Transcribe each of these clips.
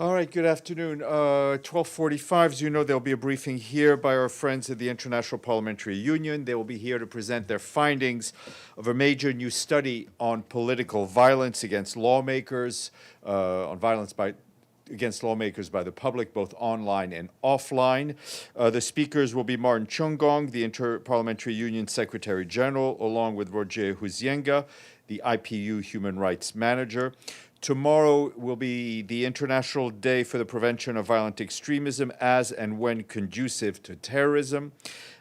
All right, good afternoon. 12:45, as you know, there'll be a briefing here by our friends at the International Parliamentary Union. They will be here to present their findings of a major new study on political violence against lawmakers, against lawmakers by the public, both online and offline. The speakers will be Martin Chungong, the Inter-Parliamentary Union Secretary General, along with Roger Huzienga, the IPU Human Rights Manager. Tomorrow will be the International Day for the Prevention of Violent Extremism as and when conducive to terrorism.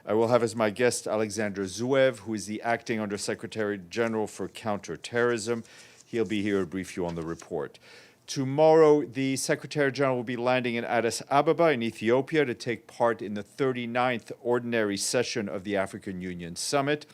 I will have as my guest Alexander Zuev, who is the Acting Undersecretary General for Counterterrorism. He'll be here to brief you on the report. Tomorrow, the Secretary General will be landing in Addis Ababa in Ethiopia to take part in the 39th Ordinary Session of the African Union Summit.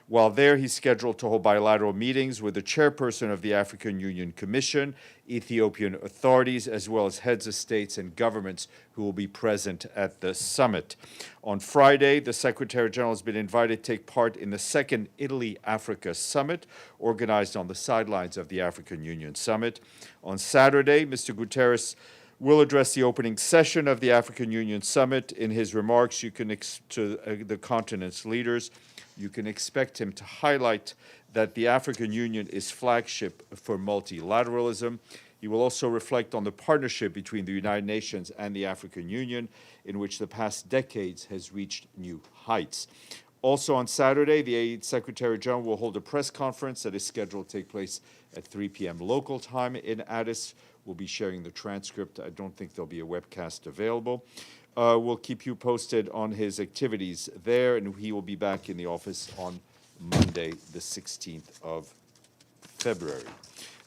While there, he's scheduled to hold bilateral meetings with the Chairperson of the African Union Commission, Ethiopian authorities, as well as heads of states and governments who will be present at the summit. On Friday, the Secretary General has been invited to take part in the second Italy-Africa Summit, organized on the sidelines of the African Union Summit. On Saturday, Mr. Guterres will address the opening session of the African Union Summit. In his remarks to the continent's leaders, you can expect him to highlight that the African Union is flagship for multilateralism. He will also reflect on the partnership between the United Nations and the African Union, in which the past decades has reached new heights. Also on Saturday, the Secretary General will hold a press conference that is scheduled to take place at 3 p.m. local time in Addis. We'll be sharing the transcript. I don't think there'll be a webcast available. We'll keep you posted on his activities there, and he will be back in the office on Monday, the 16th of February.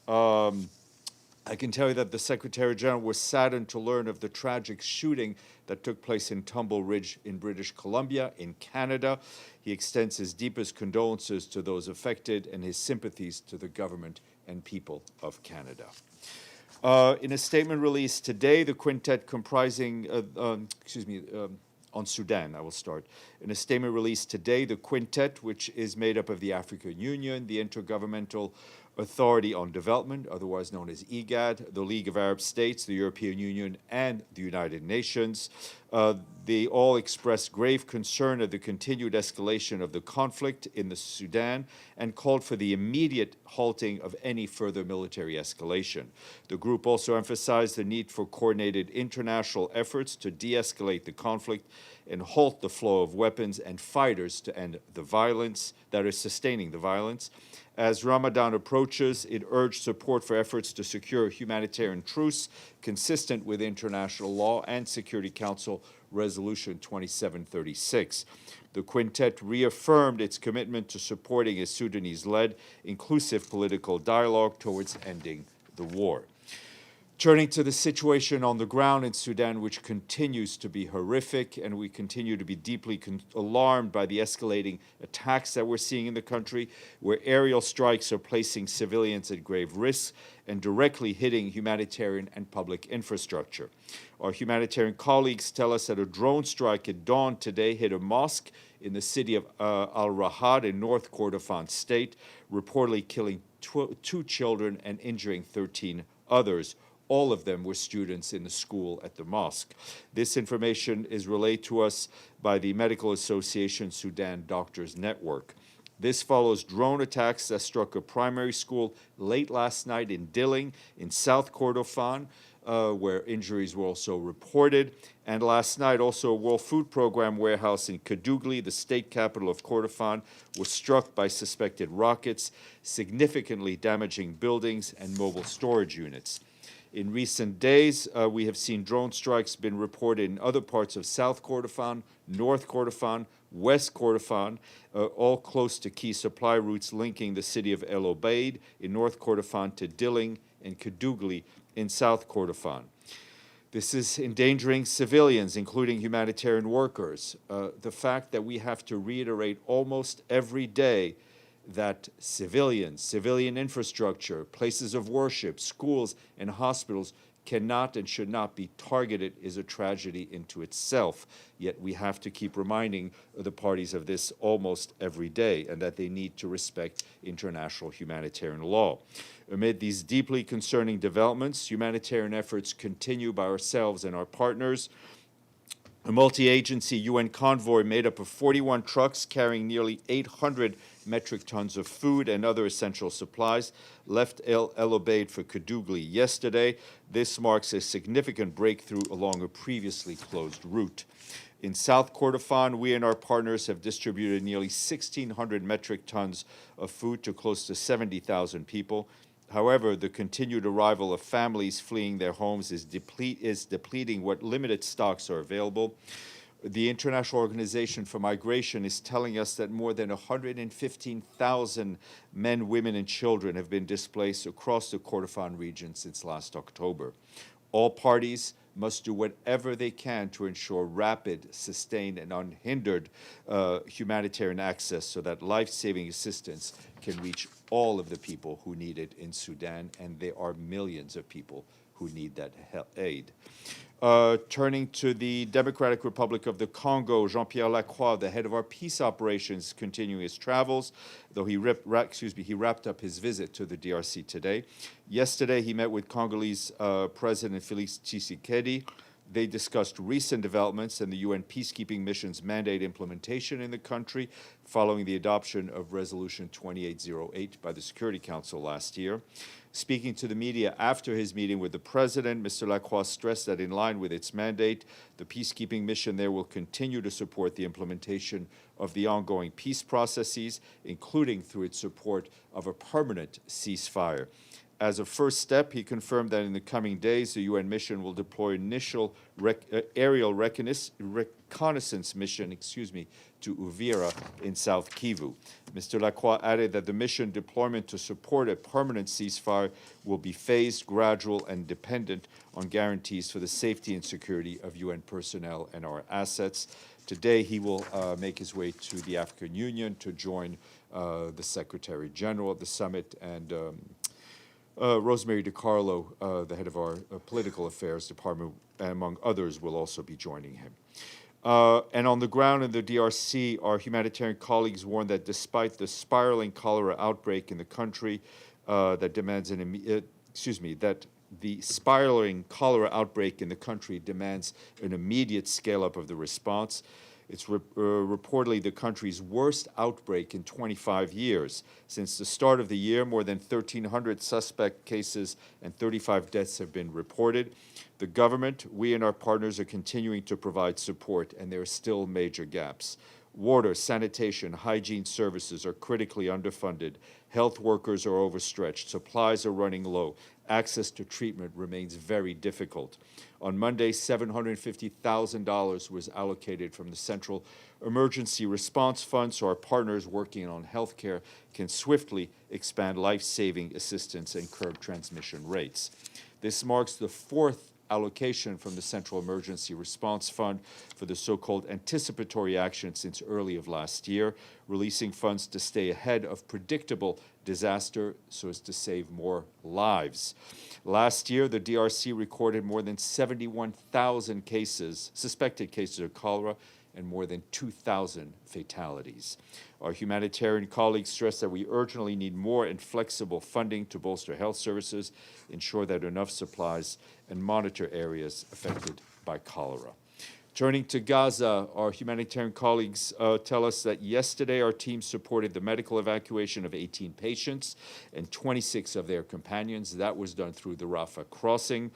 I can tell you that the Secretary General was saddened to learn of the tragic shooting that took place in Tumble Ridge in British Columbia in Canada. He extends his deepest condolences to those affected and his sympathies to the government and people of Canada. In a statement released today, the Quintet on Sudan, I will start. In a statement released today, the Quintet, which is made up of the African Union, the Intergovernmental Authority on Development, otherwise known as IGAD, the League of Arab States, the European Union, and the United Nations. They all expressed grave concern at the continued escalation of the conflict in the Sudan and called for the immediate halting of any further military escalation. The group also emphasized the need for coordinated international efforts to de-escalate the conflict and halt the flow of weapons and fighters to end the violence that is sustaining the violence. As Ramadan approaches, it urged support for efforts to secure humanitarian truce consistent with international law and Security Council Resolution 2736. The Quintet reaffirmed its commitment to supporting a Sudanese-led, inclusive political dialogue towards ending the war. Turning to the situation on the ground in Sudan, which continues to be horrific, and we continue to be deeply alarmed by the escalating attacks that we're seeing in the country, where aerial strikes are placing civilians at grave risk and directly hitting humanitarian and public infrastructure. Our humanitarian colleagues tell us that a drone strike at dawn today hit a mosque in the city of Al-Rahad in North Kordofan state, reportedly killing two children and injuring 13 others. All of them were students in the school at the mosque. This information is relayed to us by the Medical Association Sudan Doctors Network. This follows drone attacks that struck a primary school late last night in Dilling in South Kordofan, where injuries were also reported. And last night, also a World Food Program warehouse in Kadugli, the state capital of Kordofan, was struck by suspected rockets, significantly damaging buildings and mobile storage units. In recent days, we have seen drone strikes been reported in other parts of South Kordofan, North Kordofan, West Kordofan, all close to key supply routes linking the city of El Obeid in North Kordofan to Dilling and Kadugli in South Kordofan. This is endangering civilians, including humanitarian workers. The fact that we have to reiterate almost every day that civilian infrastructure, places of worship, schools, and hospitals cannot and should not be targeted is a tragedy into itself. Yet we have to keep reminding the parties of this almost every day, and that they need to respect international humanitarian law. Amid these deeply concerning developments, humanitarian efforts continue by ourselves and our partners. A multi-agency UN convoy made up of 41 trucks carrying nearly 800 metric tons of food and other essential supplies left El Obeid for Kadugli yesterday. This marks a significant breakthrough along a previously closed route. In South Kordofan, we and our partners have distributed nearly 1,600 metric tons of food to close to 70,000 people. However, the continued arrival of families fleeing their homes is depleting what limited stocks are available. The International Organization for Migration is telling us that more than 115,000 men, women, and children have been displaced across the Kordofan region since last October. All parties must do whatever they can to ensure rapid, sustained, and unhindered humanitarian access so that life-saving assistance can reach all of the people who need it in Sudan, and there are millions of people who need that aid. Turning to the Democratic Republic of the Congo, Jean-Pierre Lacroix, the head of our peace operations, continuing his travels, though he wrapped up his visit to the DRC today. Yesterday, he met with Congolese President Félix Tshisekedi. They discussed recent developments and the UN peacekeeping mission's mandate implementation in the country following the adoption of Resolution 2808 by the Security Council last year. Speaking to the media after his meeting with the president, Mr. Lacroix stressed that in line with its mandate, the peacekeeping mission there will continue to support the implementation of the ongoing peace processes, including through its support of a permanent ceasefire. As a first step, he confirmed that in the coming days, the UN mission will deploy initial aerial reconnaissance mission, to Uvira in South Kivu. Mr. Lacroix added that the mission deployment to support a permanent ceasefire will be phased, gradual, and dependent on guarantees for the safety and security of UN personnel and our assets. Today, he will make his way to the African Union to join the Secretary General at the summit, and Rosemary DiCarlo, the head of our political affairs department, among others, will also be joining him. And on the ground in the DRC, our humanitarian colleagues warn that despite the spiraling cholera outbreak in the country that the spiraling cholera outbreak in the country demands an immediate scale-up of the response. It's reportedly the country's worst outbreak in 25 years. Since the start of the year, more than 1,300 suspect cases and 35 deaths have been reported. The government, we and our partners are continuing to provide support, and there are still major gaps. Water, sanitation, hygiene services are critically underfunded. Health workers are overstretched. Supplies are running low. Access to treatment remains very difficult. On Monday, $750,000 was allocated from the Central Emergency Response Fund, so our partners working on healthcare can swiftly expand life-saving assistance and curb transmission rates. This marks the fourth allocation from the Central Emergency Response Fund for the so-called anticipatory action since early of last year, releasing funds to stay ahead of predictable disaster so as to save more lives. Last year, the DRC recorded more than 71,000 suspected cases of cholera, and more than 2,000 fatalities. Our humanitarian colleagues stress that we urgently need more and flexible funding to bolster health services, ensure that enough supplies, and monitor areas affected by cholera. Turning to Gaza, our humanitarian colleagues tell us that yesterday our team supported the medical evacuation of 18 patients and 26 of their companions. That was done through the Rafah crossing.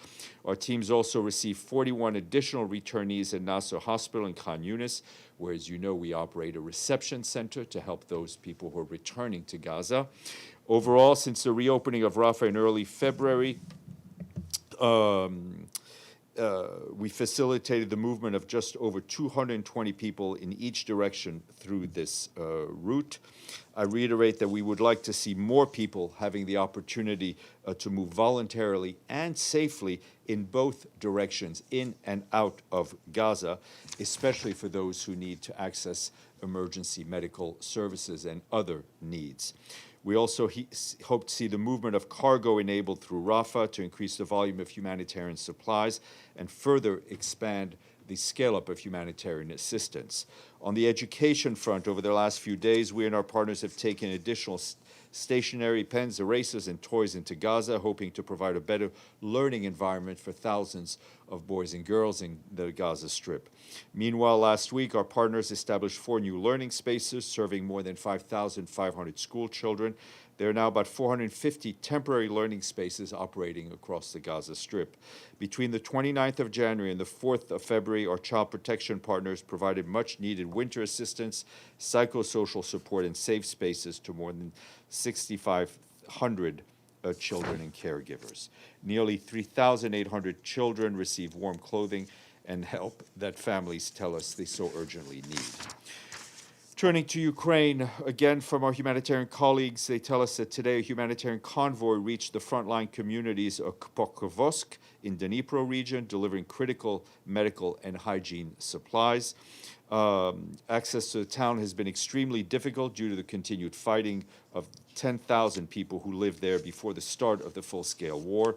Our teams also received 41 additional returnees in Nasser Hospital in Khan Yunis, where, as you know, we operate a reception center to help those people who are returning to Gaza. Overall, since the reopening of Rafah in early February, we facilitated the movement of just over 220 people in each direction through this route. I reiterate that we would like to see more people having the opportunity to move voluntarily and safely in both directions, in and out of Gaza, especially for those who need to access emergency medical services and other needs. We also hope to see the movement of cargo enabled through Rafah to increase the volume of humanitarian supplies and further expand the scale-up of humanitarian assistance. On the education front, over the last few days, we and our partners have taken additional stationery, pens, erasers, and toys into Gaza, hoping to provide a better learning environment for thousands of boys and girls in the Gaza Strip. Meanwhile, last week, our partners established 4 new learning spaces serving more than 5,500 school children. There are now about 450 temporary learning spaces operating across the Gaza Strip. Between the 29th of January and the 4th of February, our child protection partners provided much-needed winter assistance, psychosocial support, and safe spaces to more than 6,500 children and caregivers. Nearly 3,800 children receive warm clothing and help that families tell us they so urgently need. Turning to Ukraine, again from our humanitarian colleagues, they tell us that today a humanitarian convoy reached the frontline communities of Pokrovsk in Dnipro region, delivering critical medical and hygiene supplies. Access to the town has been extremely difficult due to the continued fighting of 10,000 people who lived there before the start of the full-scale war.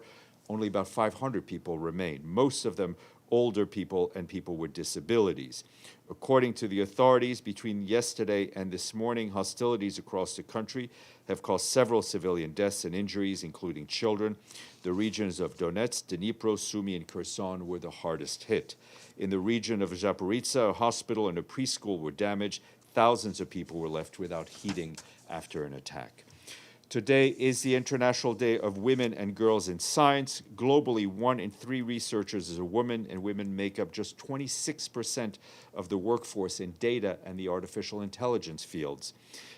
Only about 500 people remain, most of them older people and people with disabilities. According to the authorities, between yesterday and this morning, hostilities across the country have caused several civilian deaths and injuries, including children. The regions of Donetsk, Dnipro, Sumy, and Kherson were the hardest hit. In the region of Zaporizhzhia, a hospital and a preschool were damaged. Thousands of people were left without heating after an attack. Today is the International Day of Women and Girls in Science. Globally, 1 in 3 researchers is a woman, and women make up just 26% of the workforce in data and the artificial intelligence fields.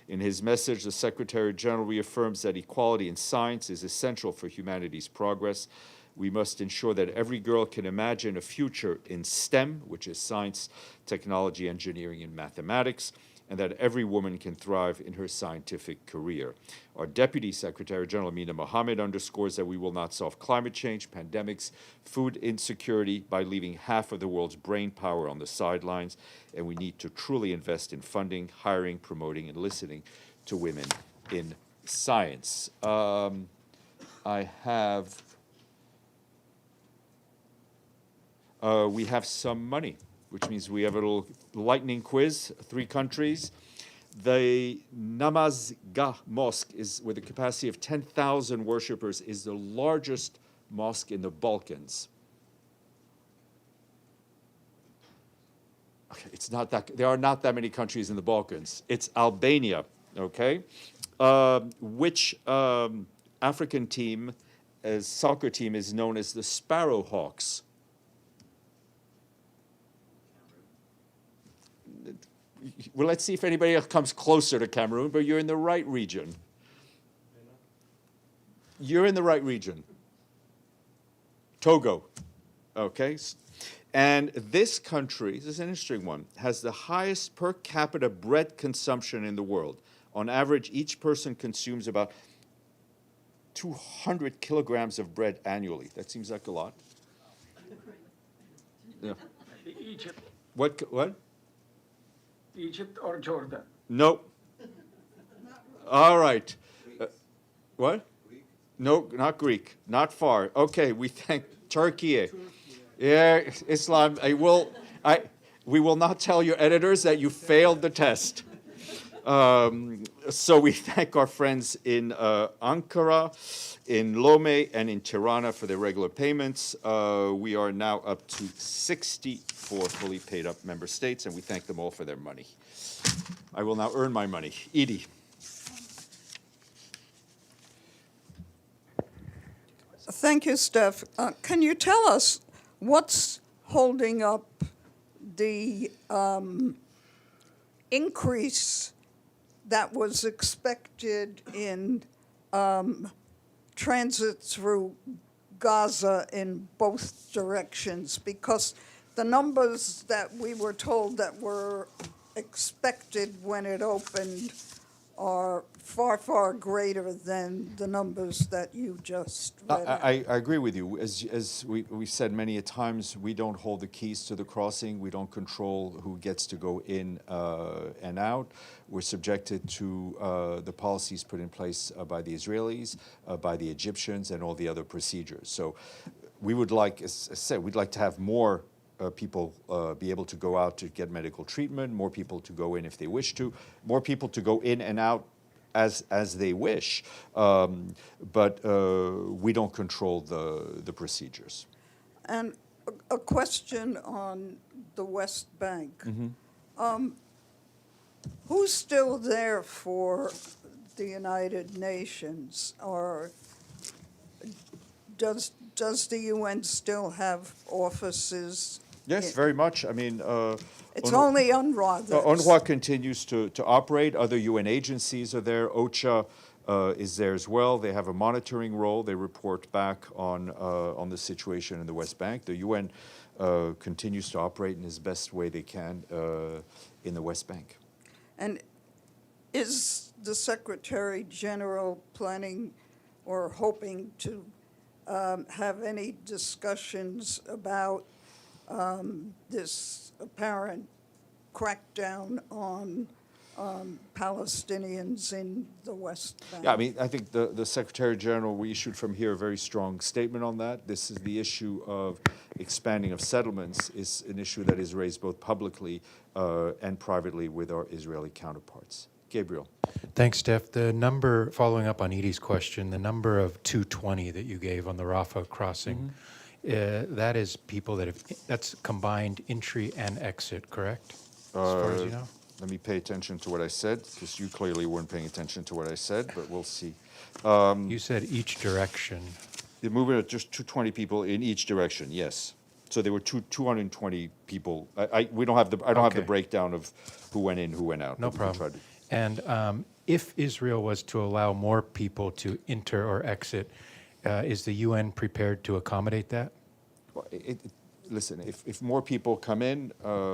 In his message, the Secretary General reaffirms that equality in science is essential for humanity's progress. We must ensure that every girl can imagine a future in STEM, which is science, technology, engineering, and mathematics, and that every woman can thrive in her scientific career. Our Deputy Secretary General Amina Mohammed underscores that we will not solve climate change, pandemics, food insecurity by leaving half of the world's brain power on the sidelines, and we need to truly invest in funding, hiring, promoting, and listening to women in science. We have some money, which means we have a little lightning quiz, 3 countries. The Namazgah Mosque is, with a capacity of 10,000 worshippers, is the largest mosque in the Balkans. Okay, it's not that, there are not that many countries in the Balkans. It's Albania, okay? Which African team, soccer team, is known as the Sparrowhawks? Well, let's see if anybody else comes closer to Cameroon, but you're in the right region. You're in the right region. Togo, okay? And this country, this is an interesting one, has the highest per capita bread consumption in the world. On average, each person consumes about 200 kilograms of bread annually. That seems like a lot. Yeah. Egypt. What? Egypt or Jordan? No. All right. What? Greek? No, not Greek. Not far. Okay, we thank Turkey. Yeah, Islam. We will not tell your editors that you failed the test. So we thank our friends in Ankara, in Lome, and in Tirana for their regular payments. We are now up to 64 fully paid up member states, and we thank them all for their money. I will now earn my money. Edie. Thank you, Steph. Can you tell us what's holding up the increase that was expected in transit through Gaza in both directions? Because the numbers that we were told that were expected when it opened are far, far greater than the numbers that you just read out. I agree with you. As we've said many a times, we don't hold the keys to the crossing. We don't control who gets to go in and out. We're subjected to the policies put in place by the Israelis, by the Egyptians, and all the other procedures. So we would like, as I said, we'd like to have more people be able to go out to get medical treatment, more people to go in if they wish to, more people to go in and out as they wish, but we don't control the procedures. And a question on the West Bank. Who's still there for the United Nations, or does the UN still have offices? Yes, very much. I mean, It's only UNRWA that's... UNRWA continues to operate. Other UN agencies are there. OCHA is there as well. They have a monitoring role. They report back on the situation in the West Bank. The UN continues to operate in the best way they can in the West Bank. And is the Secretary General planning or hoping to have any discussions about this apparent crackdown on Palestinians in the West Bank? Yeah, I mean, I think the Secretary General, we issued from here a very strong statement on that. This is the issue of expanding of settlements is an issue that is raised both publicly and privately with our Israeli counterparts. Gabriel. Thanks, Steph. The number, following up on Edie's question, the number of 220 that you gave on the Rafah crossing, that is people that have, that's combined entry and exit, correct? As far as you know? Let me pay attention to what I said, because you clearly weren't paying attention to what I said, but we'll see. You said each direction. The movement of just 220 people in each direction, yes. So there were 220 people. We don't have the, I don't have the Okay. breakdown of who went in, who went out. No but we can problem. try to- And if Israel was to allow more people to enter or exit, is the UN prepared to accommodate that? Well, listen, if more people come in,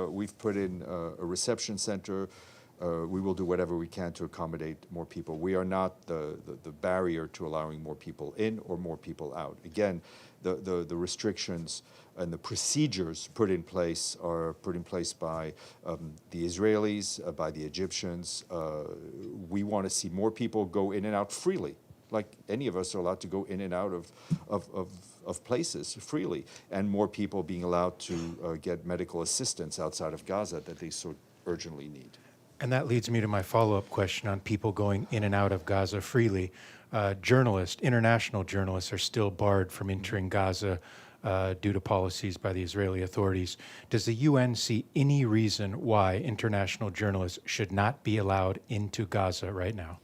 we've put in a reception center. We will do whatever we can to accommodate more people. We are not the barrier to allowing more people in or more people out. Again, the restrictions and the procedures put in place are put in place by the Israelis, by the Egyptians. We want to see more people go in and out freely, like any of us are allowed to go in and out of places freely, and more people being allowed to get medical assistance outside of Gaza that they so urgently need. And that leads me to my follow-up question on people going in and out of Gaza freely. Journalists, international journalists, are still barred from entering Gaza due to policies by the Israeli authorities. Does the UN see any reason why international journalists should not be allowed into Gaza right now?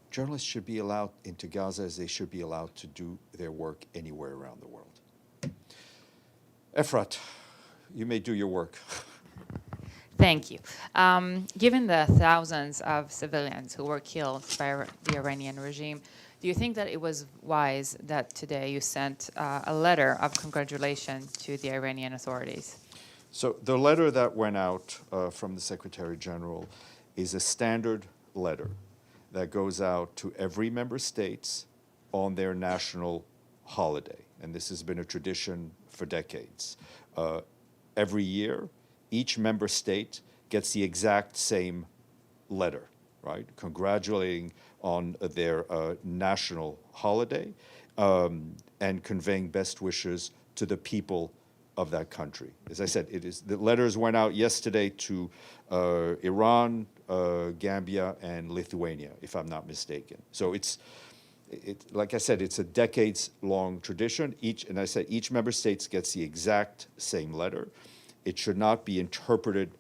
Journalists should be allowed into Gaza as they should be allowed to do their work anywhere around the world. Efrat, you may do your work. Thank you. Given the thousands of civilians who were killed by the Iranian regime, do you think that it was wise that today you sent a letter of congratulation to the Iranian authorities? So the letter that went out from the Secretary General is a standard letter that goes out to every member states on their national holiday. And this has been a tradition for decades. Every year, each member state gets the exact same letter, right? Congratulating on their national holiday and conveying best wishes to the people of that country. As I said, the letters went out yesterday to Iran, Gambia, and Lithuania, if I'm not mistaken. So like I said, it's a decades-long tradition. Each member state gets the exact same letter. It should not be interpreted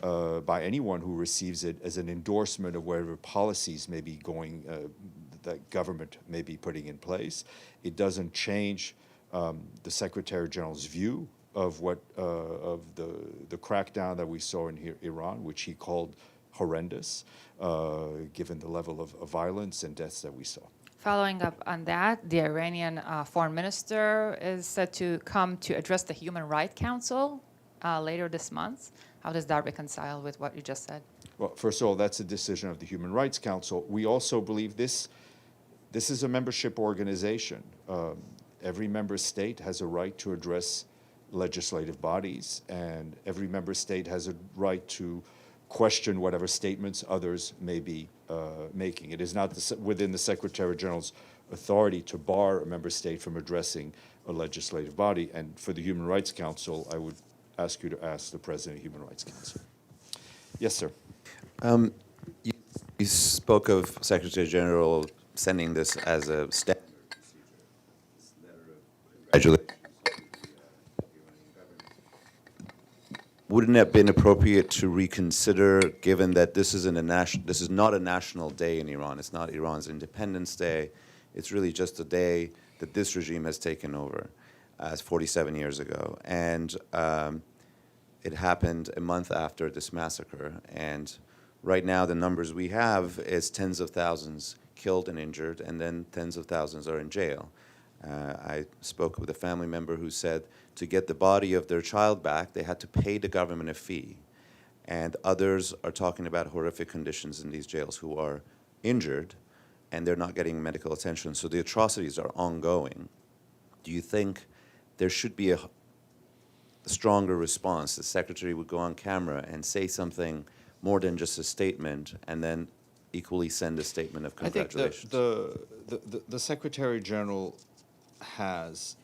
by anyone who receives it as an endorsement of whatever policies may be going, that government may be putting in place. It doesn't change the Secretary General's view of the crackdown that we saw in Iran, which he called horrendous, given the level of violence and deaths that we saw. Following up on that, the Iranian foreign minister is set to come to address the Human Rights Council later this month. How does that reconcile with what you just said? Well, first of all, that's a decision of the Human Rights Council. We also believe this is a membership organization. Every member state has a right to address legislative bodies, and every member state has a right to question whatever statements others may be making. It is not within the Secretary General's authority to bar a member state from addressing a legislative body. And for the Human Rights Council, I would ask you to ask the President of the Human Rights Council. Yes, sir. You spoke of Secretary General sending this as a standard procedure, this letter of congratulations. Wouldn't it have been appropriate to reconsider, given that this is not a national day in Iran? It's not Iran's Independence Day. It's really just a day that this regime has taken over, as 47 years ago, and it happened a month after this massacre. And right now, the numbers we have is tens of thousands killed and injured, and then tens of thousands are in jail. I spoke with a family member who said to get the body of their child back, they had to pay the government a fee. And others are talking about horrific conditions in these jails who are injured, and they're not getting medical attention. So the atrocities are ongoing. Do you think there should be a stronger response? The Secretary would go on camera and say something more than just a statement, and then equally send a statement of congratulations? I think the Secretary General has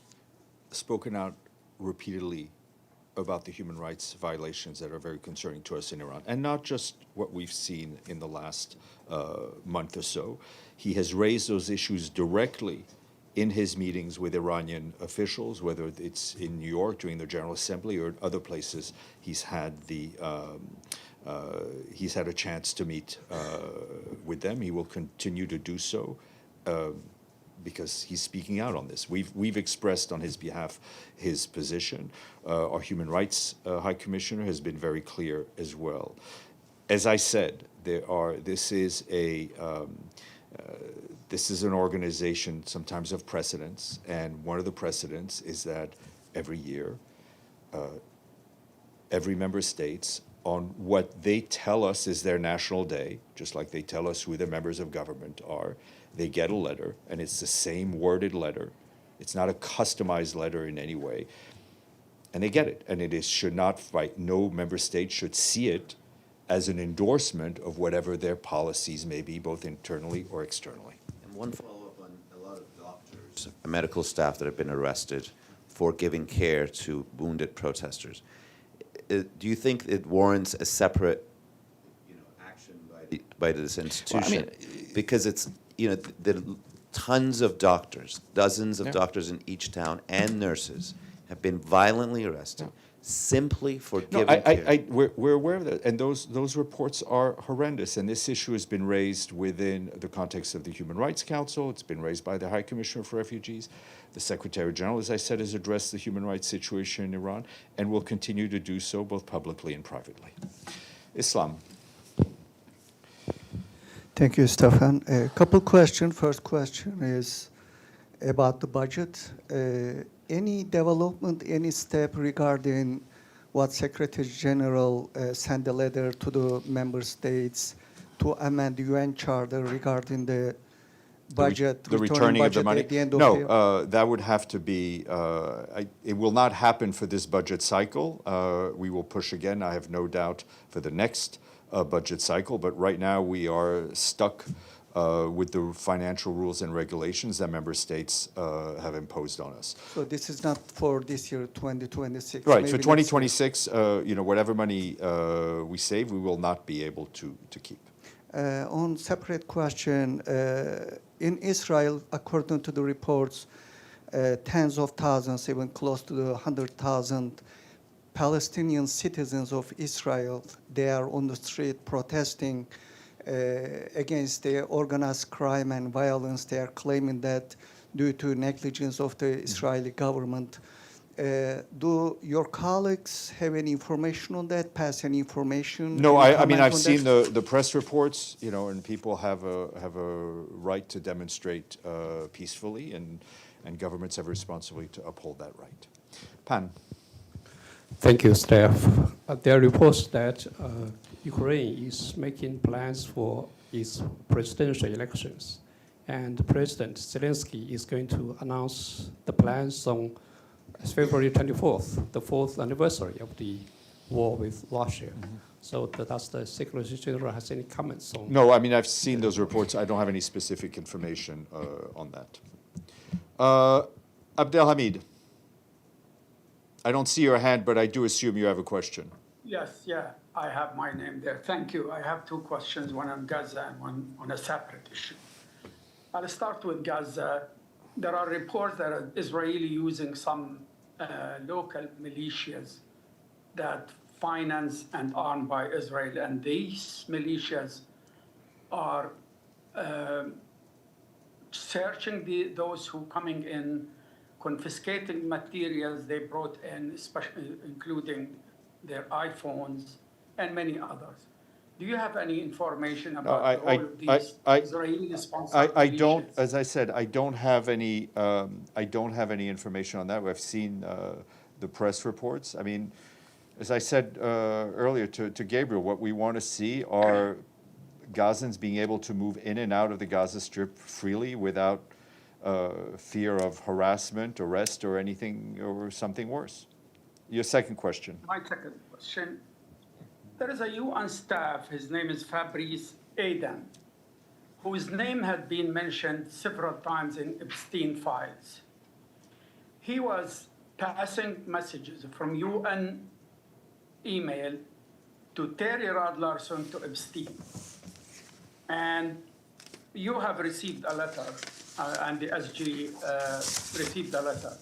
spoken out repeatedly about the human rights violations that are very concerning to us in Iran, and not just what we've seen in the last month or so. He has raised those issues directly in his meetings with Iranian officials, whether it's in New York during the General Assembly or other places. He's had a chance to meet with them. He will continue to do so because he's speaking out on this. We've expressed on his behalf his position. Our Human Rights High Commissioner has been very clear as well. As I said, this is an organization sometimes of precedents, and one of the precedents is that every year, every member states, on what they tell us is their national day, just like they tell us who the members of government are, they get a letter, and it's the same worded letter. It's not a customized letter in any way. And they get it. And no member state should see it as an endorsement of whatever their policies may be, both internally or externally. And one follow-up on a lot of doctors, medical staff that have been arrested for giving care to wounded protesters. Do you think it warrants a separate, action by this institution? Because it's, the tons of doctors, dozens of doctors in each town, and nurses have been violently arrested simply for giving care. We're aware of that, and those reports are horrendous. And this issue has been raised within the context of the Human Rights Council. It's been raised by the High Commissioner for Refugees. The Secretary General, as I said, has addressed the human rights situation in Iran, and will continue to do so both publicly and privately. Islam. Thank you, Stéphane. A couple questions. First question is about the budget. Any development, any step regarding what Secretary General sent a letter to the member states to amend the UN Charter regarding the budget, the returning of the money? At the end of the year? That would have to be, it will not happen for this budget cycle. We will push again, I have no doubt, for the next budget cycle, but right now we are stuck with the financial rules and regulations that member states have imposed on us. So this is not for this year, 2026? Right, maybe so 2026, whatever money we save, we will not be able to keep. On separate question, in Israel, according to the reports, tens of thousands, even close to the 100,000 Palestinian citizens of Israel, they are on the street protesting against the organized crime and violence. They are claiming that due to negligence of the Israeli government. Do your colleagues have any information on that, pass any information? No, any I mean, comment I've on seen that? the press reports, and people have a right to demonstrate peacefully, and governments have a responsibility to uphold that right. Pan. Thank you, Steph. There are reports that Ukraine is making plans for its presidential elections, and President Zelensky is going to announce the plans on February 24th, the 4th anniversary of the war with Russia. So does the Secretary General has any comments on? No, I mean, I've seen those reports. I don't have any specific information on that. Abdelhamid, I don't see your hand, but I do assume you have a question. Yes, yeah, I have my name there. Thank you. I have two questions, one on Gaza and one on a separate issue. I'll start with Gaza. There are reports that are Israeli using some local militias that financed and armed by Israel, and these militias are searching those who coming in, confiscating materials they brought in, especially including their iPhones and many others. Do you have any information about all of these Israeli-sponsored I don't. militias? As I said, I don't have any. I don't have any information on that. I've seen the press reports. I mean, as I said earlier to Gabriel, what we want to see are Gazans being able to move in and out of the Gaza Strip freely without fear of harassment, arrest, or anything, or something worse. Your second question. My second question. There is a UN staff, his name is Fabrice Aden, whose name had been mentioned several times in Epstein files. He was passing messages from UN email to Terry Rod Larson to Epstein. And you have received a letter, and the SG received a letter,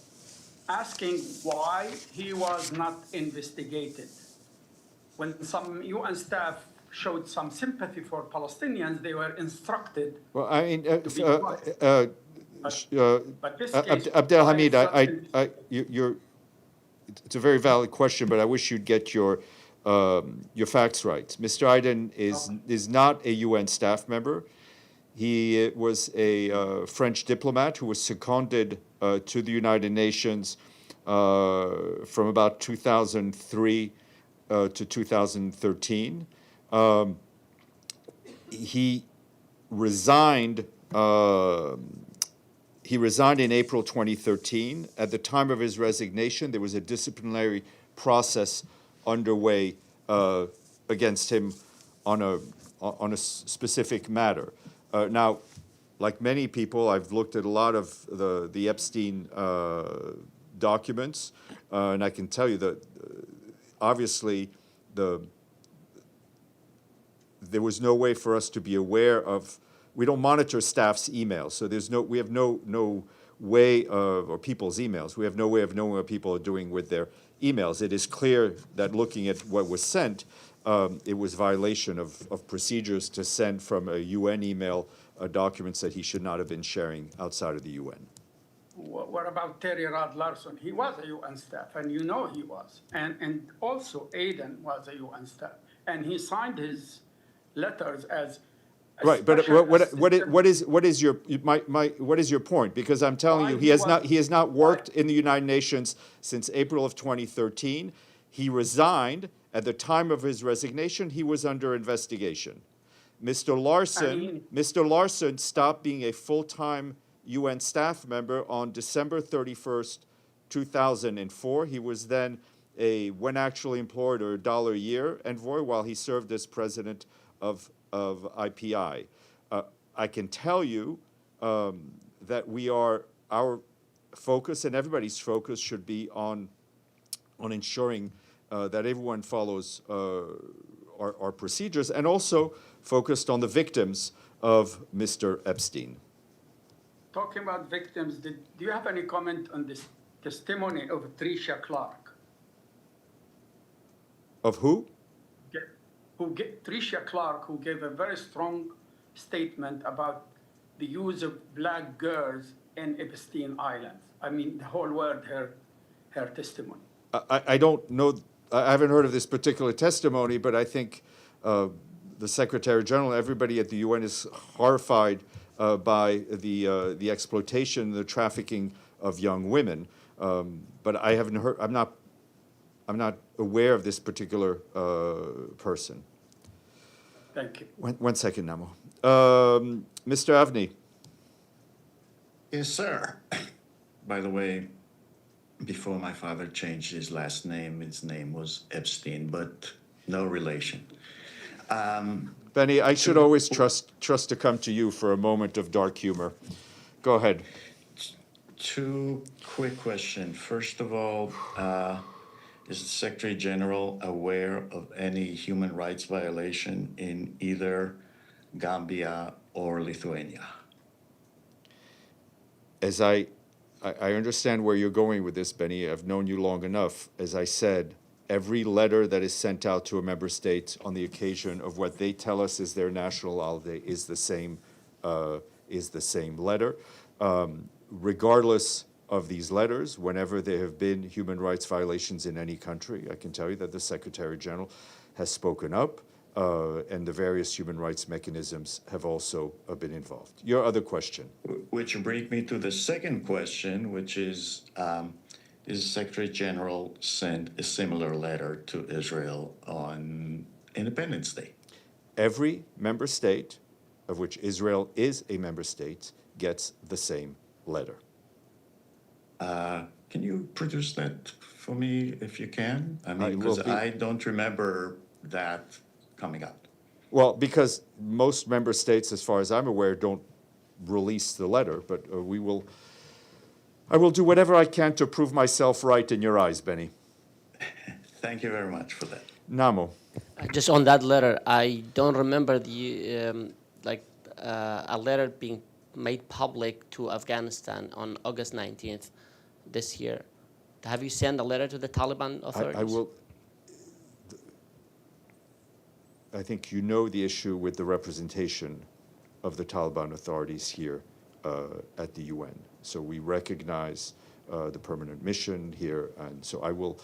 asking why he was not investigated. When some UN staff showed some sympathy for Palestinians, they were instructed. Well, I mean, But this case, Abdelhamid, why you're. It's a very valid question, but I wish you'd get your facts right. Mr. Aiden is not a UN staff member. He was a French diplomat who was seconded to the United Nations from about 2003 to 2013. He resigned. He resigned in April 2013. At the time of his resignation, there was a disciplinary process underway against him on a specific matter. Now, like many people, I've looked at a lot of the Epstein documents, and I can tell you that obviously there was no way for us to be aware of. We don't monitor staff's emails, so we have no way of, or people's emails. We have no way of knowing what people are doing with their emails. It is clear that looking at what was sent, it was violation of procedures to send from a UN email documents that he should not have been sharing outside of the UN. What about Terry Rod Larson? He was a UN staff, and you know he was. And also Aden was a UN staff, and he signed his letters as right, but what is your point? Because I'm telling you, he has not worked in the United Nations since April of 2013. He resigned at the time of his resignation. He was under investigation. Mr. Larson stopped being a full-time UN staff member on December 31st, 2004. He was then when actually employed or $1 a year envoy while he served as president of IPI. I can tell you that our focus and everybody's focus should be on ensuring that everyone follows our procedures, and also focused on the victims of Mr. Epstein. Talking about victims, do you have any comment on this testimony of Tricia Clark? Of who? Tricia Clark, who gave a very strong statement about the use of black girls in Epstein Island. I mean, the whole world heard her testimony. I don't know. I haven't heard of this particular testimony, but I think the Secretary General, everybody at the UN is horrified by the exploitation, the trafficking of young women. But I haven't heard. I'm not aware of this particular person. Thank you. One second, Namo. Mr. Avni. Yes, sir. By the way, before my father changed his last name, his name was Epstein, but no relation. Benny, I should always trust to come to you for a moment of dark humor. Go ahead. Two quick questions. First of all, is the Secretary General aware of any human rights violation in either Gambia or Lithuania? As I understand where you're going with this, Benny. I've known you long enough. As I said, every letter that is sent out to a member state on the occasion of what they tell us is their national holiday is the same letter. Regardless of these letters, whenever there have been human rights violations in any country, I can tell you that the Secretary General has spoken up, and the various human rights mechanisms have also been involved. Your other question. Which brings me to the second question, which is the Secretary General sent a similar letter to Israel on Independence Day? Every member state, of which Israel is a member state, gets the same letter. Can you produce that for me if you can? I mean, because I don't remember that coming out. Well, because most member states, as far as I'm aware, don't release the letter, but I will do whatever I can to prove myself right in your eyes, Benny. Thank you very much for that. Namo. Just on that letter, I don't remember the a letter being made public to Afghanistan on August 19th this year. Have you sent a letter to the Taliban authorities? I will. I think you know the issue with the representation of the Taliban authorities here at the UN. So we recognize the permanent mission here, and so I will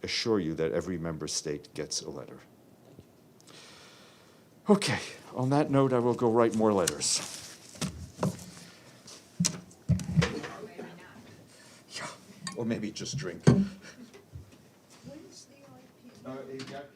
assure you that every member state gets a letter. Okay, on that note, I will go write more letters. Yeah, or maybe just drink. When's the IP?